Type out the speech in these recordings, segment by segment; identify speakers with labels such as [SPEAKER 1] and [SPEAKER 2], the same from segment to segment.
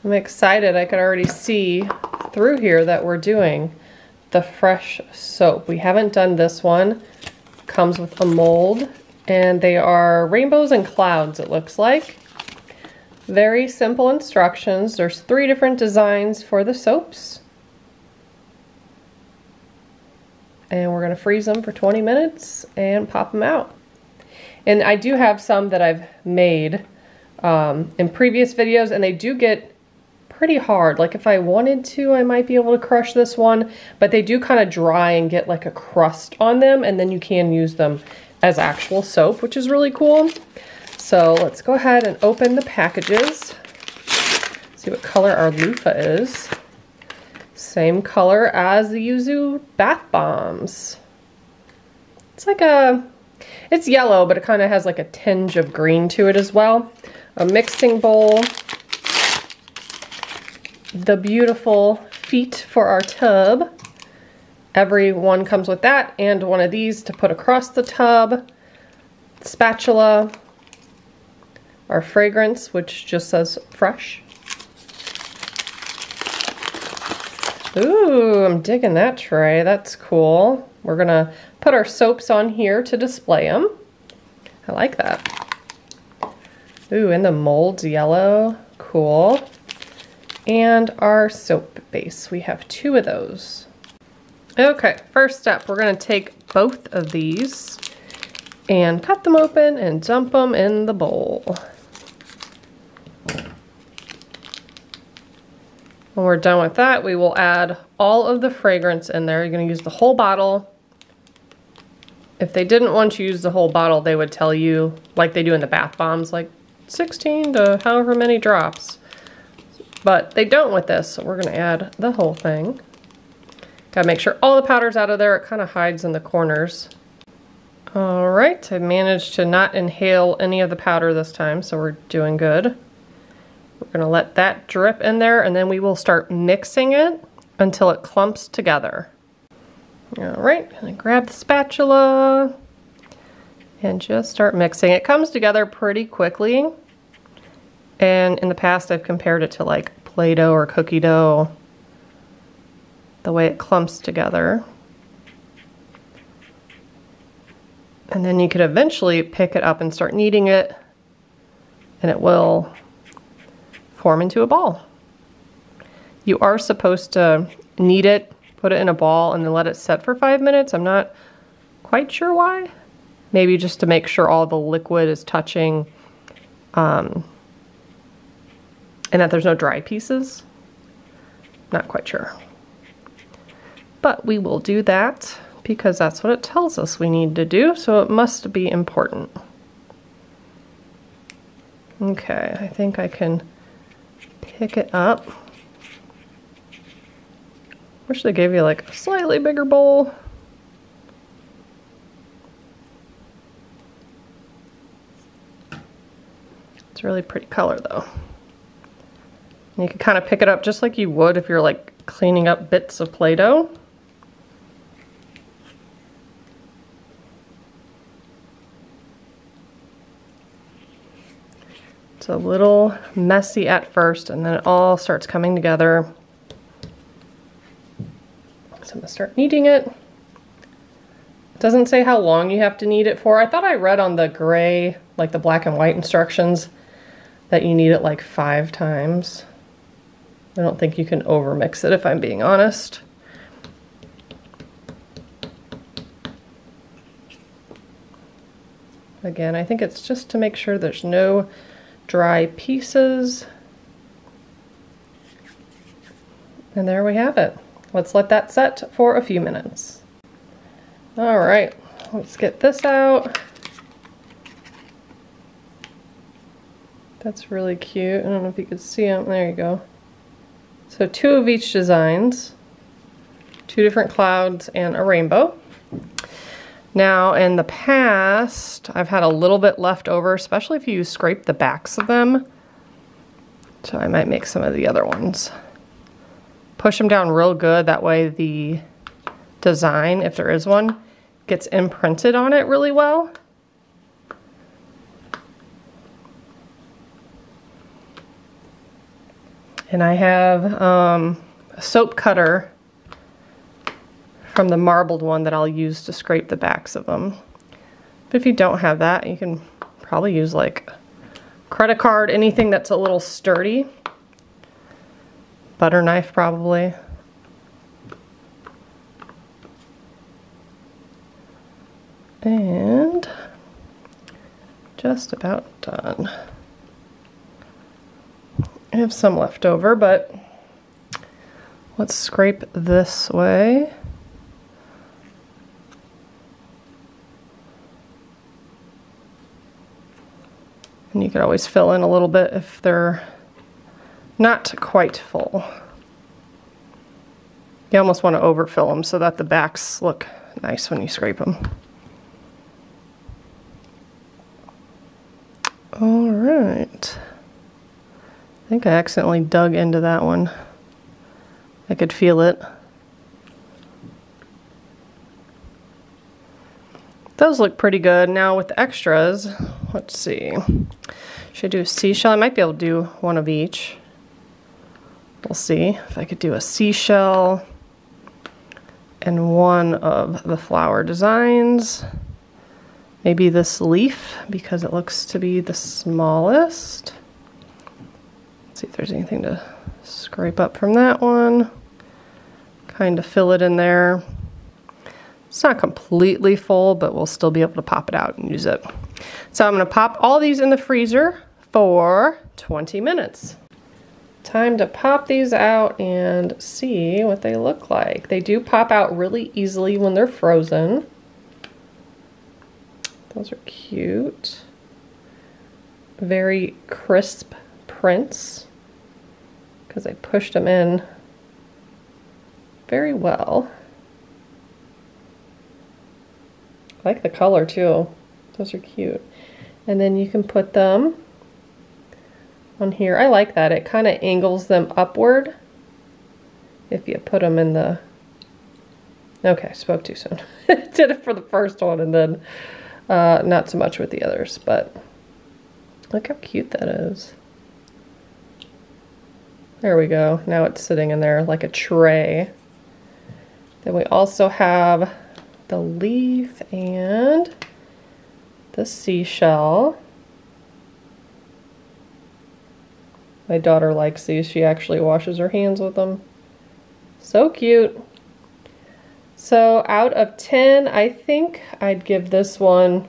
[SPEAKER 1] I'm excited. I could already see through here that we're doing the fresh soap. We haven't done this one. Comes with a mold, and they are rainbows and clouds, it looks like. Very simple instructions. There's 3 different designs for the soaps. And we're going to freeze them for 20 minutes and pop them out. And I do have some that I've made in previous videos, and they do get pretty hard. Like if I wanted to, I might be able to crush this one, but they do kind of dry and get like a crust on them, and then you can use them as actual soap, which is really cool. So let's go ahead and open the packages. See what color our loofah is. Same color as the Yuzu bath bombs. It's like it's yellow, but it kind of has like a tinge of green to it as well. A mixing bowl. The beautiful feet for our tub. Every one comes with that, and one of these to put across the tub. Spatula. Our fragrance, which just says fresh. Ooh, I'm digging that tray. That's cool. We're gonna put our soaps on here to display them. I like that. Ooh, and the mold's yellow. Cool. And our soap base. We have 2 of those. Okay, first step, we're gonna take both of these and cut them open and dump them in the bowl. When we're done with that, we will add all of the fragrance in there. You're gonna use the whole bottle. If they didn't want you to use the whole bottle, they would tell you, like they do in the bath bombs, like 16 to however many drops. But they don't with this, so we're gonna add the whole thing. Gotta make sure all the powder's out of there. It kind of hides in the corners. All right, I managed to not inhale any of the powder this time, so we're doing good. We're gonna let that drip in there, and then we will start mixing it until it clumps together. All right, gonna grab the spatula and just start mixing. It comes together pretty quickly. And in the past, I've compared it to like Play-Doh or cookie dough, the way it clumps together. And then you could eventually pick it up and start kneading it, and it will form into a ball. You are supposed to knead it, put it in a ball, and then let it set for 5 minutes. I'm not quite sure why. Maybe just to make sure all the liquid is touching, and that there's no dry pieces. Not quite sure. But we will do that because that's what it tells us we need to do, so it must be important. Okay, I think I can pick it up. Wish they gave you like a slightly bigger bowl. It's a really pretty color though. And you can kind of pick it up just like you would if you're like cleaning up bits of Play-Doh. It's a little messy at first, and then it all starts coming together. So I'm gonna start kneading it. It doesn't say how long you have to knead it for. I thought I read on the gray, like the black and white instructions, that you knead it like 5 times. I don't think you can overmix it, if I'm being honest. Again, I think it's just to make sure there's no dry pieces. And there we have it. Let's let that set for a few minutes. All right, let's get this out. That's really cute. I don't know if you can see them. There you go. So 2 of each designs, 2 different clouds and a rainbow. Now in the past, I've had a little bit left over, especially if you scrape the backs of them. So I might make some of the other ones. Push them down real good, that way the design, if there is one, gets imprinted on it really well. And I have a soap cutter from the marbled one that I'll use to scrape the backs of them. But if you don't have that, you can probably use like credit card, anything that's a little sturdy. Butter knife probably. And just about done. I have some left over, but let's scrape this way. And you could always fill in a little bit if they're not quite full. You almost want to overfill them so that the backs look nice when you scrape them. All right. I think I accidentally dug into that one. I could feel it. Those look pretty good. Now with the extras, let's see. Should I do a seashell? I might be able to do one of each. We'll see if I could do a seashell and one of the flower designs. Maybe this leaf because it looks to be the smallest. See if there's anything to scrape up from that one. Kind of fill it in there. It's not completely full, but we'll still be able to pop it out and use it. So I'm going to pop all these in the freezer for 20 minutes. Time to pop these out and see what they look like. They do pop out really easily when they're frozen. Those are cute. Very crisp prints because I pushed them in very well. I like the color too. Those are cute. And then you can put them on here. I like that. It kind of angles them upward if you put them in the... Okay, spoke too soon. Did it for the first one and then not so much with the others, but look how cute that is. There we go. Now it's sitting in there like a tray. Then we also have the leaf and the seashell. My daughter likes these. She actually washes her hands with them. So cute. So out of 10, I think I'd give this one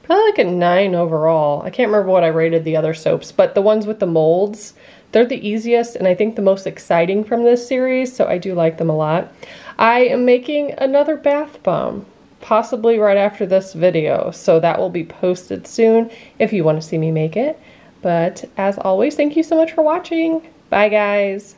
[SPEAKER 1] probably like a 9 overall. I can't remember what I rated the other soaps, but the ones with the molds, they're the easiest and I think the most exciting from this series, so I do like them a lot. I am making another bath bomb, possibly right after this video, so that will be posted soon if you want to see me make it. But as always, thank you so much for watching. Bye guys.